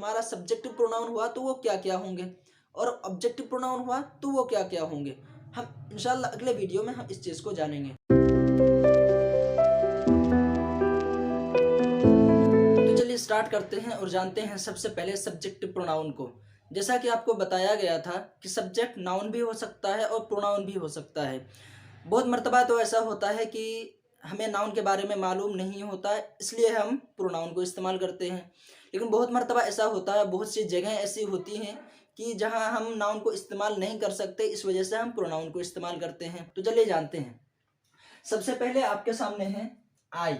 हमारा subjective pronoun हुआ तो वो क्या क्या होंगे, और ऑब्जेक्टिव प्रोनाउन हुआ तो वो क्या क्या होंगे। हम इंशाल्लाह अगले वीडियो में हम इस चीज़ को जानेंगे। तो चलिए स्टार्ट करते हैं और जानते हैं सबसे पहले सब्जेक्टिव प्रोनाउन को। जैसा कि आपको बताया गया था कि सब्जेक्ट नाउन भी हो सकता है और प्रोनाउन भी हो सकता है। बहुत मर्तबा तो ऐसा होता है कि हमें नाउन के बारे में मालूम नहीं होता है, इसलिए हम प्रोनाउन को इस्तेमाल करते हैं। लेकिन बहुत मर्तबा ऐसा होता है, बहुत सी जगह ऐसी होती हैं कि जहां हम नाउन को इस्तेमाल नहीं कर सकते, इस वजह से हम प्रोनाउन को इस्तेमाल करते हैं। तो चलिए जानते हैं। सबसे पहले आपके सामने है आई।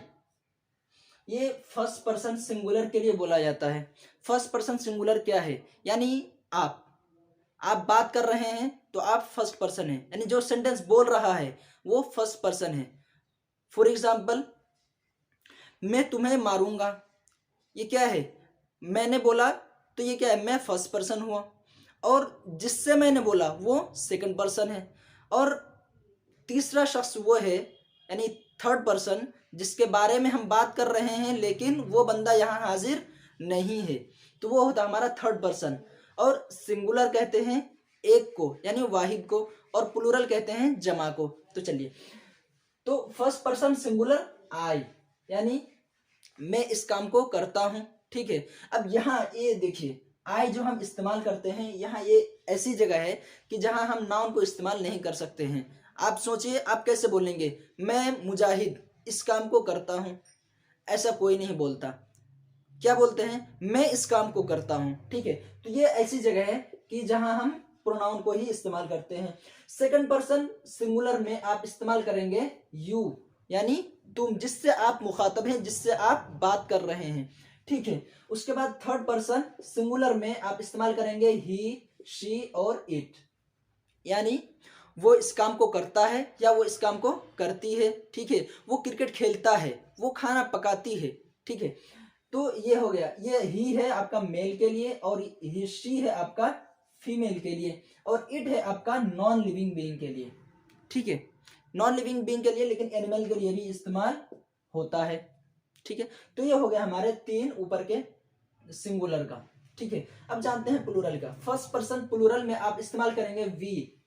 ये फर्स्ट पर्सन सिंगुलर के लिए बोला जाता है। फर्स्ट पर्सन सिंगुलर क्या है, यानी आप बात कर रहे हैं तो आप फर्स्ट पर्सन है, यानी जो सेंटेंस बोल रहा है वो फर्स्ट पर्सन है। फॉर एग्जाम्पल, मैं तुम्हें मारूंगा, ये क्या है, मैंने बोला तो ये क्या है, मैं फर्स्ट पर्सन हुआ, और जिससे मैंने बोला वो सेकंड पर्सन है, और तीसरा शख्स वो है, यानी थर्ड पर्सन, जिसके बारे में हम बात कर रहे हैं लेकिन वो बंदा यहाँ हाजिर नहीं है, तो वो होता हमारा थर्ड पर्सन। और सिंगुलर कहते हैं एक को, यानी वाहिद को, और प्लूरल कहते हैं जमा को। तो चलिए, तो फर्स्ट पर्सन सिंगुलर आई, यानी मैं इस काम को करता हूं, ठीक है। अब यहाँ ये देखिए, आई जो हम इस्तेमाल करते हैं, यहाँ ये ऐसी जगह है कि जहां हम नाउन को इस्तेमाल नहीं कर सकते हैं। आप सोचिए, आप कैसे बोलेंगे, मैं मुजाहिद इस काम को करता हूं, ऐसा कोई नहीं बोलता। क्या बोलते हैं, मैं इस काम को करता हूं, ठीक है। तो ये ऐसी जगह है कि जहां हम प्रोनाउन को ही इस्तेमाल करते हैं। सेकंड पर्सन सिंगुलर में आप इस्तेमाल करेंगे यू, यानी तुम, जिससे आप मुखातब हैं, जिससे आप बात कर रहे हैं, ठीक है। उसके बाद थर्ड पर्सन सिंगुलर में आप इस्तेमाल करेंगे ही, शी और इट, यानी वो इस काम को करता है या वो इस काम को करती है, ठीक है। वो क्रिकेट खेलता है, वो खाना पकाती है, ठीक है। तो ये हो गया, ये ही है आपका मेल के लिए, और ये शी है आपका फीमेल के लिए, और इट है आपका नॉन लिविंग बीइंग के लिए, ठीक है। नॉन लिविंग बीइंग के लिए, लेकिन एनिमल के लिए भी इस्तेमाल होता है, ठीक है। तो ये हो गया हमारे तीन ऊपर के सिंगुलर का, ठीक है। अब जानते हैं प्लूरल का। फर्स्ट पर्सन प्लूरल में आप इस्तेमाल करेंगे वी,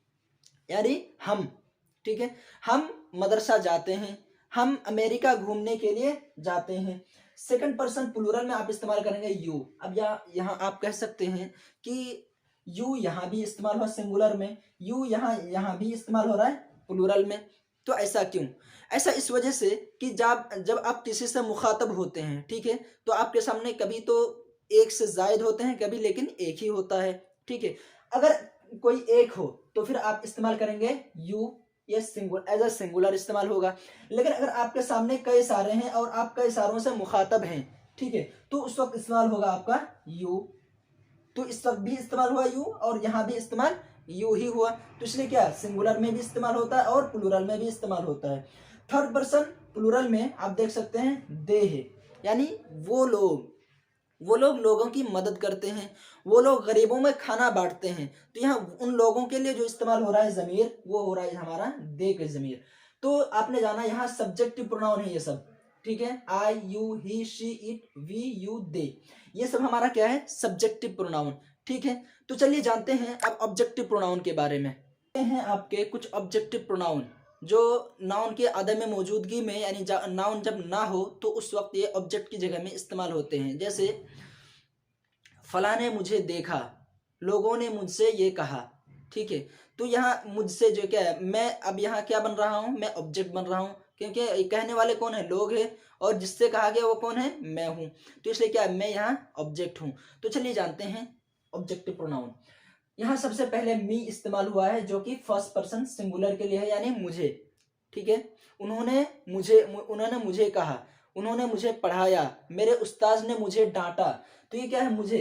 यानी हम, ठीक है। हम मदरसा जाते हैं, हम अमेरिका घूमने के लिए जाते हैं। सेकंड पर्सन प्लूरल में आप इस्तेमाल करेंगे यू। अब यहाँ आप कह सकते हैं कि यू यहाँ भी इस्तेमाल हुआ सिंगुलर में, यू यहाँ भी इस्तेमाल हो रहा है प्लूरल में। तो ऐसा क्यों, ऐसा इस वजह से कि जब आप किसी से मुखातब होते हैं, ठीक है, तो आपके सामने कभी तो एक से जायद होते हैं, कभी लेकिन एक ही होता है, ठीक है। अगर कोई एक हो तो फिर आप इस्तेमाल करेंगे यू, ये सिंगुलर, एज अ सिंगुलर इस्तेमाल होगा। लेकिन अगर आपके सामने कई सारे हैं और आप कई सारों से मुखातब हैं, ठीक है, तो उस वक्त इस्तेमाल होगा आपका यू। तो इस वक्त भी इस्तेमाल हुआ यू, और यहाँ भी इस्तेमाल यू ही हुआ। तो इसलिए क्या, सिंगुलर में भी इस्तेमाल होता है और प्लूरल में भी इस्तेमाल होता है। थर्ड पर्सन प्लूरल में आप देख सकते हैं दे है, यानी वो लोग लोगों की मदद करते हैं, वो लोग गरीबों में खाना बांटते हैं। तो यहाँ उन लोगों के लिए जो इस्तेमाल हो रहा है जमीर, वो हो रहा है हमारा दे के जमीर। तो आपने जाना यहाँ सब्जेक्टिव प्रोनाउन है ये सब, ठीक है। I, you, he, she, it, we, you, they, ये सब हमारा क्या है, सब्जेक्टिव प्रोनाउन, ठीक है। तो चलिए जानते हैं अब ऑब्जेक्टिव प्रोनाउन के बारे में। हैं आपके कुछ ऑब्जेक्टिव प्रोनाउन जो नाउन के अदम मौजूदगी में, यानी नाउन जब ना हो तो उस वक्त ये ऑब्जेक्ट की जगह में इस्तेमाल होते हैं। जैसे फला ने मुझे देखा, लोगों ने मुझसे ये कहा, ठीक है। तो यहाँ मुझसे जो क्या है, मैं अब यहाँ क्या बन रहा हूँ, मैं ऑब्जेक्ट बन रहा हूँ, क्योंकि कहने वाले कौन है, लोग है, और जिससे कहा गया वो कौन है, मैं हूँ। तो इसलिए क्या है, मैं यहाँ ऑब्जेक्ट हूँ। तो चलिए जानते हैं ऑब्जेक्टिव प्रोनाउन। यहाँ सबसे पहले मी इस्तेमाल हुआ है, जो कि फर्स्ट पर्सन सिंगुलर के लिए है, यानी मुझे, ठीक है। उन्होंने मुझे कहा, उन्होंने मुझे पढ़ाया, मेरे उस्ताद ने मुझे डांटा। तो ये क्या है, मुझे,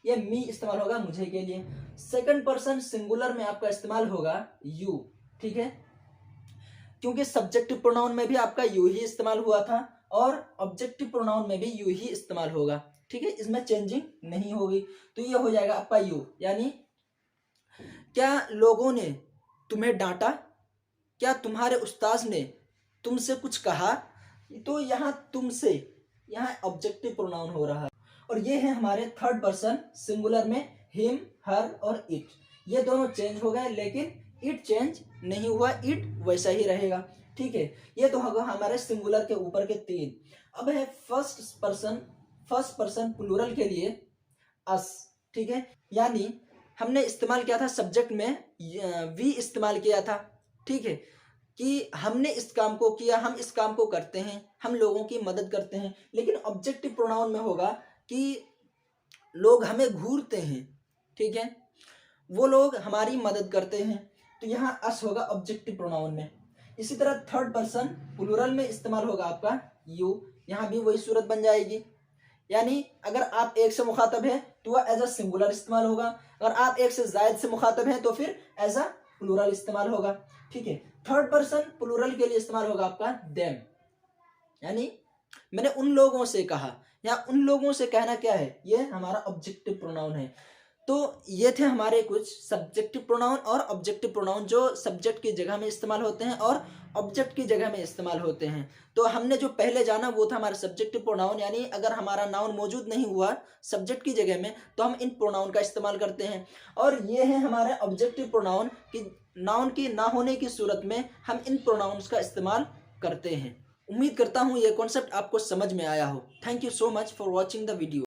ये मी इस्तेमाल होगा मुझे के लिए। सेकंड पर्सन सिंगुलर में आपका इस्तेमाल होगा यू, ठीक है, क्योंकि सब्जेक्टिव प्रोनाउन में भी आपका यू ही इस्तेमाल हुआ था और ऑब्जेक्टिव प्रोनाउन में भी यू ही इस्तेमाल होगा, ठीक है, इसमें चेंजिंग नहीं होगी। तो ये हो जाएगा आपका यू, यानी क्या लोगों ने तुम्हें डांटा, क्या तुम्हारे उस्ताद ने तुमसे कुछ कहा। तो यहाँ तुमसे, यहाँ ऑब्जेक्टिव प्रोनाउन हो रहा है। और ये है हमारे थर्ड पर्सन सिंगुलर में हिम, हर और इट। ये दोनों चेंज हो गए, लेकिन इट चेंज नहीं हुआ, इट वैसा ही रहेगा। ठीक है, ये तो होगा हमारे सिंगुलर के ऊपर के 3। अब है फर्स्ट पर्सन प्लूरल के लिए अस। ठीक है, यानी हमने इस्तेमाल किया था सब्जेक्ट में वी इस्तेमाल किया था। ठीक है, कि हमने इस काम को किया, हम इस काम को करते हैं, हम लोगों की मदद करते हैं। लेकिन ऑब्जेक्टिव प्रोनाउन में होगा कि लोग हमें घूरते हैं। ठीक है, वो लोग हमारी मदद करते हैं, तो यहाँ अस होगा ऑब्जेक्टिव प्रोनाउन में। इसी तरह थर्ड पर्सन प्लूरल में इस्तेमाल होगा आपका यू, यहाँ भी वही सूरत बन जाएगी। यानी अगर आप एक से मुखातब है तो वह एज अ सिंगुलर इस्तेमाल होगा, अगर आप एक से जायद से मुखातब है तो फिर एज अ प्लूरल इस्तेमाल होगा। ठीक है, थर्ड पर्सन प्लूरल के लिए इस्तेमाल होगा आपका देम, यानी मैंने उन लोगों से कहा, या उन लोगों से कहना क्या है, ये हमारा ऑब्जेक्टिव प्रोनाउन है। तो ये थे हमारे कुछ सब्जेक्टिव प्रोनाउन और ऑब्जेक्टिव प्रोनाउन जो सब्जेक्ट की जगह में इस्तेमाल होते हैं और ऑब्जेक्ट की जगह में इस्तेमाल होते हैं। तो हमने जो पहले जाना वो था हमारा सब्जेक्टिव प्रोनाउन, यानी अगर हमारा नाउन मौजूद नहीं हुआ सब्जेक्ट की जगह में तो हम इन प्रोनाउन का इस्तेमाल करते हैं। और ये है हमारे ऑब्जेक्टिव प्रोनाउन कि नाउन की ना होने की सूरत में हम इन प्रोनाउंस का इस्तेमाल करते हैं। उम्मीद करता हूँ ये कॉन्सेप्ट आपको समझ में आया हो। Thank you so much for watching the video.